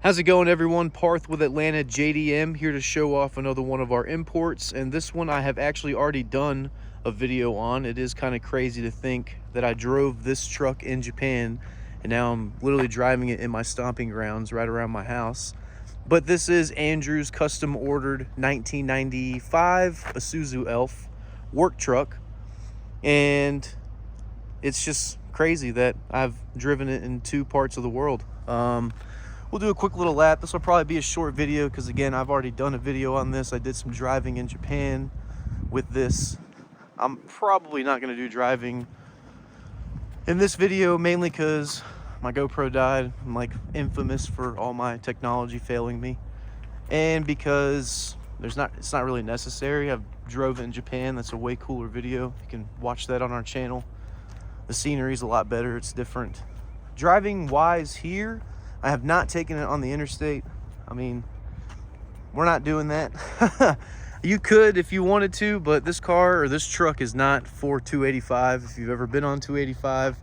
How's it going, everyone? Parth with Atlanta JDM here to show off another one of our imports, and this one I have actually already done a video on. It is kind of crazy to think that I drove this truck in Japan and now I'm literally driving it in my stomping grounds right around my house. But this is Andrew's custom ordered 1995 Isuzu Elf work truck, and it's just crazy that I've driven it in two parts of the world. We'll do a quick little lap. This will probably be a short video because, again, I've already done a video on this. I did some driving in Japan with this. I'm probably not going to do driving in this video, mainly because my GoPro died. I'm like infamous for all my technology failing me, and because it's not really necessary. I've drove in Japan. That's a way cooler video. You can watch that on our channel. The scenery is a lot better. It's different. Driving wise here, I have not taken it on the interstate. I mean, we're not doing that. You could if you wanted to, but this car or this truck is not for 285. If you've ever been on 285,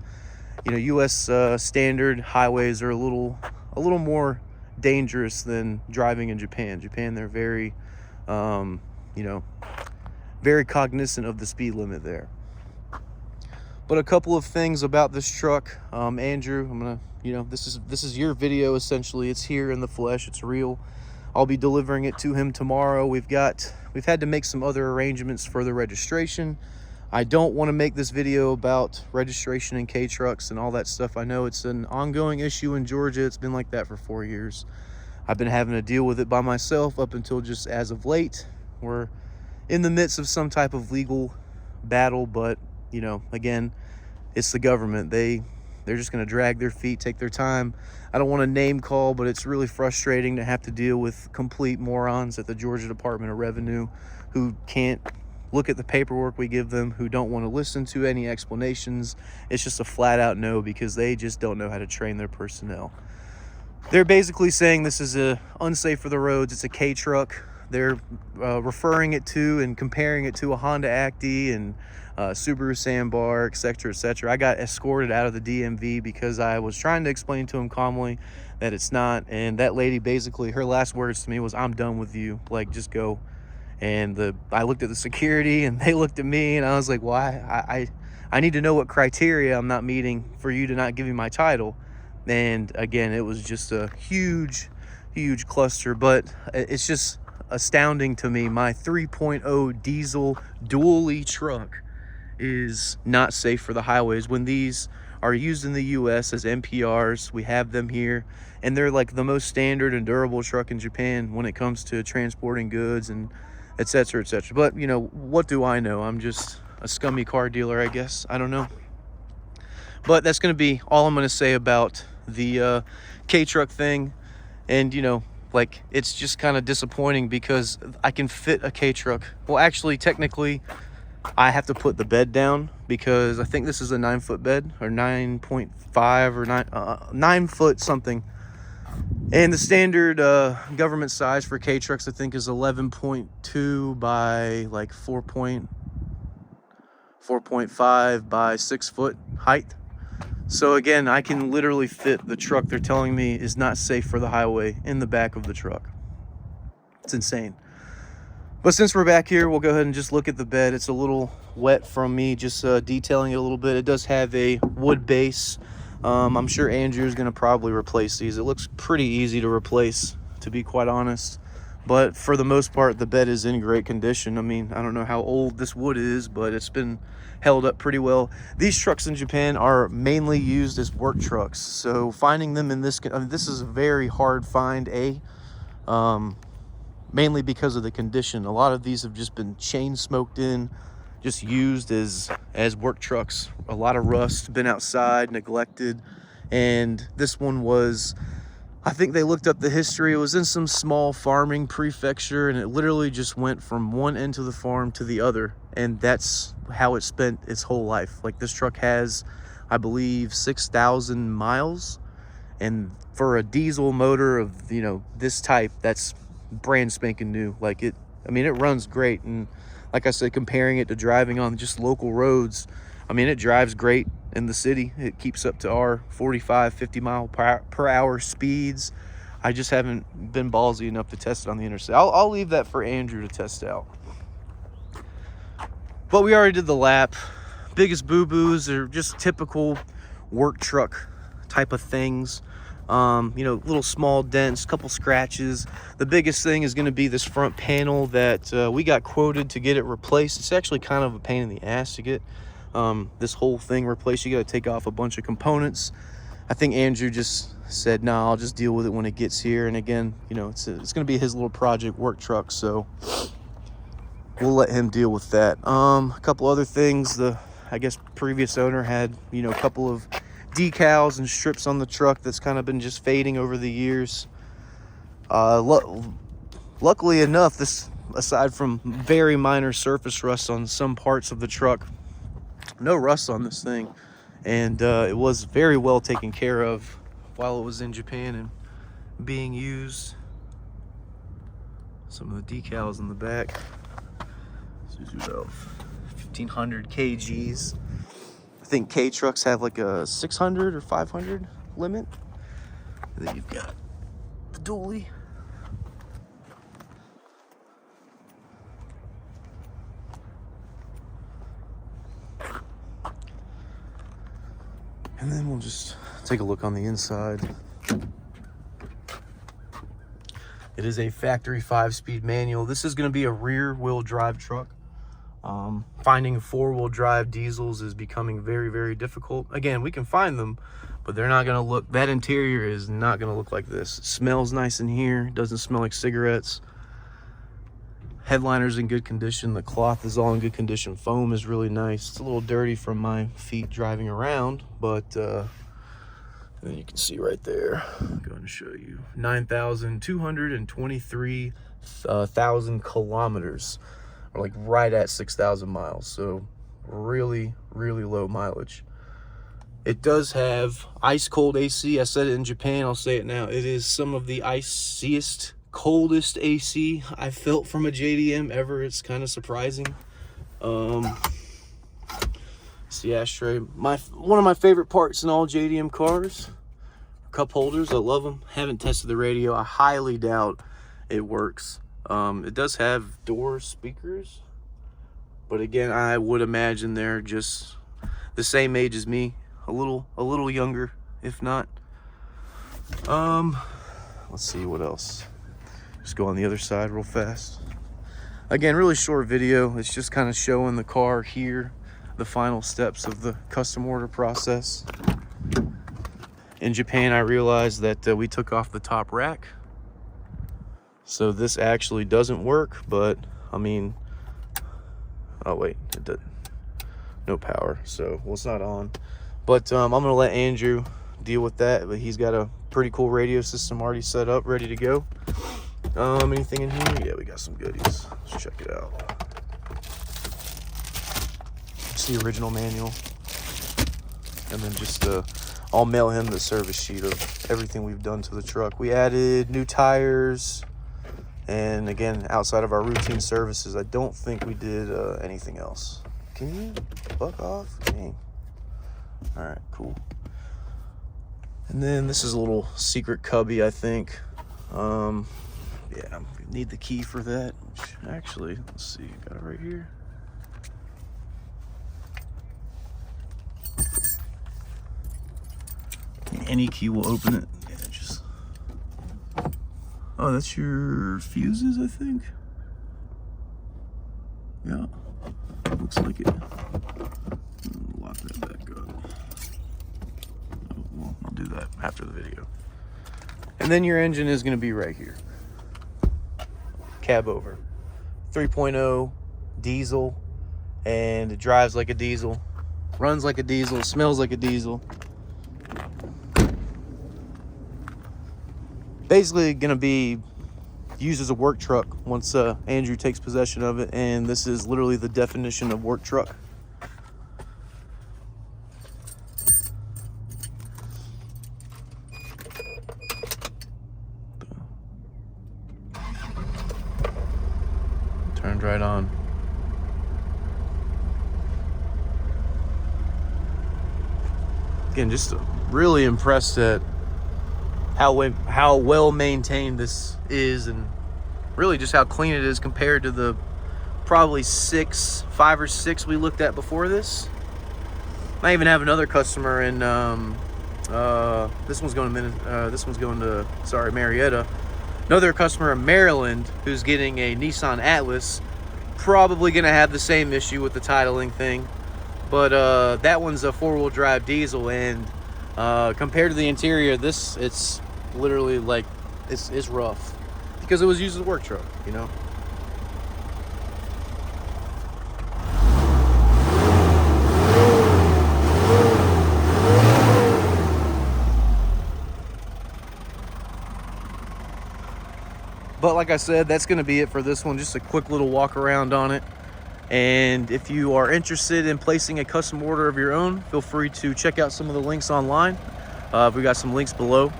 you know, US standard highways are a little more dangerous than driving in Japan. They're very, you know, very cognizant of the speed limit there. But a couple of things about this truck, Andrew, I'm gonna, you know, this is your video essentially. It's here in the flesh. It's real. I'll be delivering it to him tomorrow. We've had to make some other arrangements for the registration. I don't want to make this video about registration and K trucks and all that stuff. I know it's an ongoing issue in Georgia. It's been like that for 4 years. I've been having to deal with it by myself up until just as of late. We're in the midst of some type of legal battle, but you know, again, it's the government. They're just going to drag their feet, take their time. I don't want to name call, but it's really frustrating to have to deal with complete morons at the Georgia Department of Revenue who can't look at the paperwork we give them, who don't want to listen to any explanations. It's just a flat out no, because they just don't know how to train their personnel. They're basically saying this is unsafe for the roads. It's a K truck. They're referring it to and comparing it to a Honda Acti and Subaru Sandbar, etc., etc. I got escorted out of the DMV because I was trying to explain to him calmly that it's not, and that lady basically, her last words to me was, "I'm done with you, like, just go." And I looked at the security and they looked at me, and I was like, well, I need to know what criteria I'm not meeting for you to not give me my title. And again, it was just a huge cluster. But it's just astounding to me. My 3.0 diesel dually truck is not safe for the highways when these are used in the US as NPRs. We have them here, and they're like the most standard and durable truck in Japan when it comes to transporting goods and etc., etc. But you know, what do I know? I'm just a scummy car dealer, I guess. I don't know. But that's going to be all I'm going to say about the K truck thing. And you know, like, it's just kind of disappointing because I can fit a K truck. Well, actually, technically, I have to put the bed down because I think this is a 9-foot bed, or 9.5 or 9 foot something. And the standard government size for K trucks, I think, is 11.2 by like 4.5 by 6 foot height. So again, I can literally fit the truck they're telling me is not safe for the highway in the back of the truck. It's insane. But since we're back here, we'll go ahead and just look at the bed. It's a little wet from me just detailing it a little bit. It does have a wood base. I'm sure Andrew's going to probably replace these. It looks pretty easy to replace, to be quite honest. But for the most part, the bed is in great condition. I mean, I don't know how old this wood is, but it's been held up pretty well. These trucks in Japan are mainly used as work trucks. So finding them in this, I mean, this is a very hard find, mainly because of the condition. A lot of these have just been chain smoked in, just used as work trucks. A lot of rust, been outside, neglected. And this one was, I think they looked up the history. It was in some small farming prefecture, and it literally just went from one end of the farm to the other. And that's how it spent its whole life. Like, this truck has, I believe, 6,000 miles. And for a diesel motor of, you know, this type, that's brand spanking new. Like, it, I mean, it runs great. And like I said, comparing it to driving on just local roads, I mean, it drives great in the city. It keeps up to our 45, 50 mile per hour speeds. I just haven't been ballsy enough to test it on the interstate. I'll leave that for Andrew to test out. But we already did the lap. Biggest boo-boos are just typical work truck type of things. You know, little small dents, couple scratches. The biggest thing is going to be this front panel that we got quoted to get it replaced. It's actually kind of a pain in the ass to get this whole thing replaced. You got to take off a bunch of components. I think Andrew just said, no, I'll just deal with it when it gets here. And again, you know, it's going to be his little project work truck, so we'll let him deal with that. A couple other things. I guess previous owner had, you know, a couple of decals and strips on the truck that's kind of been just fading over the years. Luckily enough, this, aside from very minor surface rust on some parts of the truck, no rust on this thing. And it was very well taken care of while it was in Japan and being used. Some of the decals in the back. Isuzu Elf, 1500 kgs. I think K trucks have like a 600 or 500 limit. And then you've got the dually. And then we'll just take a look on the inside. It is a factory 5-speed manual. This is going to be a rear-wheel drive truck. Finding 4-wheel drive diesels is becoming very, very difficult. Again, we can find them, but they're not going to look, that interior is not going to look like this. It smells nice in here. It doesn't smell like cigarettes. Headliner's in good condition. The cloth is all in good condition. Foam is really nice. It's a little dirty from my feet driving around, but then you can see right there. I'm going to show you 9,223,000 kilometers. Or like right at 6,000 miles, so really, really low mileage. It does have ice cold AC. I said it in Japan, I'll say it now. It is some of the iciest, coldest AC I felt from a JDM ever. It's kind of surprising. It's the ashtray. One of my favorite parts in all JDM cars, cup holders. I love them. Haven't tested the radio. I highly doubt it works. It does have door speakers, but again, I would imagine they're just the same age as me, a little younger, if not. Let's see what else. Just go on the other side real fast. Again, really short video. It's just kind of showing the car here, the final steps of the custom order process. In Japan, I realized that we took off the top rack. So this actually doesn't work, but I mean, oh wait, it did no power, so well, it's not on. But I'm gonna let Andrew deal with that. But he's got a pretty cool radio system already set up, ready to go. Anything in here? Yeah, we got some goodies. Let's check it out. It's the original manual, and then just I'll mail him the service sheet of everything we've done to the truck. We added new tires. And again, outside of our routine services, I don't think we did anything else. Can you fuck off? Dang. All right, cool. And then this is a little secret cubby, I think. Yeah, we need the key for that. Which actually, let's see, got it right here. Any key will open it. Yeah, just. Oh, that's your fuses, I think. Yeah, looks like it. Lock that back up. Oh, well, I'll do that after the video. And then your engine is going to be right here. Cab over. 3.0 diesel, and it drives like a diesel, runs like a diesel, smells like a diesel. Basically gonna be used as a work truck once Andrew takes possession of it, and this is literally the definition of work truck. Turned right on. Again, just really impressed at how well maintained this is, and really just how clean it is compared to the probably 5 or 6 we looked at before this. I even have another customer in this one's going to Marietta. Another customer in Maryland who's getting a Nissan Atlas, probably going to have the same issue with the titling thing, but that one's a 4-wheel drive diesel, and compared to the interior, it's literally like it's rough because it was used as a work truck, you know. But like I said, that's going to be it for this one. Just a quick little walk around on it. And if you are interested in placing a custom order of your own, feel free to check out some of the links online. We got some links below.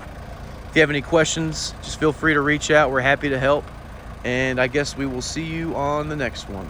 If you have any questions, just feel free to reach out. We're happy to help. And I guess we will see you on the next one.